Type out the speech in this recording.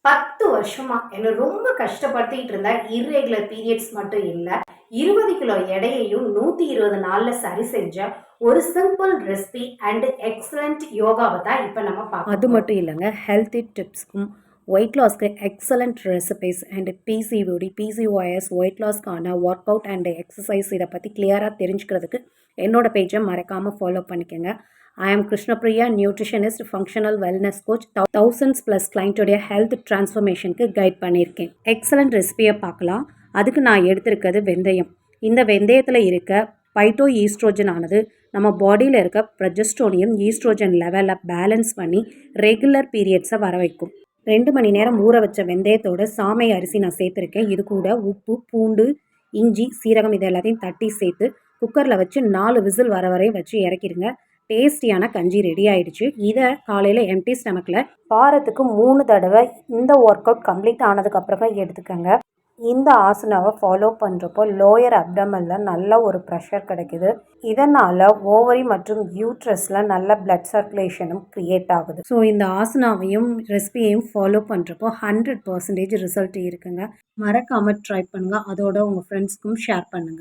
10 வருஷமா என்ன ரொம்ப கஷ்டப்படுத்திட்டு இருந்த இர்ரெகுலர் பீரியட்ஸ் மட்டும் இல்ல, 20 கிலோ எடையையும் 120 நாள்ல சரி செஞ்ச ஒரு சிம்பிள் ரெசிபி அண்ட் எக்ஸலண்ட் யோகாவை தான் இப்ப நம்ம பார்க்க அது மட்டும் இல்லைங்க, ஹெல்த்தி டிப்ஸ்க்கும் வெயிட் லாஸ்க்கு excellent recipes and PCOD PCOS weight லாஸ்க்கான ஒர்க் அவுட் அண்ட் எக்ஸசைஸ் இதை பற்றி கிளியராக தெரிஞ்சுக்கிறதுக்கு என்னோட பேஜை மறக்காமல் ஃபாலோ பண்ணிக்கோங்க. I am Krishnapriya, nutritionist, functional wellness coach, thousands plus clientோடைய ஹெல்த் டிரான்ஸ்ஃபர்மேஷனுக்கு கைட் பண்ணியிருக்கேன். எக்ஸலண்ட் ரெசிபியை பார்க்கலாம். அதுக்கு நான் எடுத்திருக்கிறது வெந்தயம். இந்த வெந்தயத்தில் இருக்க பைட்டோ ஈஸ்ட்ரோஜன் ஆனது நம்ம பாடியில் இருக்க ப்ரொஜெஸ்ட்ரோனியம் ஈஸ்ட்ரோஜன் லெவலில் பேலன்ஸ் பண்ணி ரெகுலர் பீரியட்ஸை வர வைக்கும். 2 மணி நேரம் ஊற வச்ச வெந்தயத்தோட சாமை அரிசி நான் சேர்த்துருக்கேன். இது கூட உப்பு, பூண்டு, இஞ்சி, சீரகம் இது எல்லாத்தையும் தட்டி சேர்த்து குக்கரில் வச்சு 4 விசில் வர வரை வச்சு இறக்கிடுங்க. டேஸ்டியான கஞ்சி ரெடி ஆகிடுச்சு. இதை காலையில் எம்டி ஸ்டமக்கில் வாரத்துக்கு 3 தடவை இந்த ஒர்க் அவுட் கம்ப்ளீட் ஆனதுக்கப்புறமா எடுத்துக்கோங்க. இந்த ஆசனாவை ஃபாலோ பண்ணுறப்போ லோயர் அப்டமனில் நல்ல ஒரு ப்ரெஷர் கிடைக்குது. இதனால் ஓவரி மற்றும் யூட்ரஸில் நல்ல பிளட் சர்க்குலேஷனும் க்ரியேட் ஆகுது. ஸோ இந்த ஆசனாவையும் ரெசிபியையும் ஃபாலோ பண்ணுறப்போ 100% ரிசல்ட் இருக்குங்க. மறக்காமல் ட்ரை பண்ணுங்கள். அதோட உங்கள் ஃப்ரெண்ட்ஸ்க்கும் ஷேர் பண்ணுங்கள்.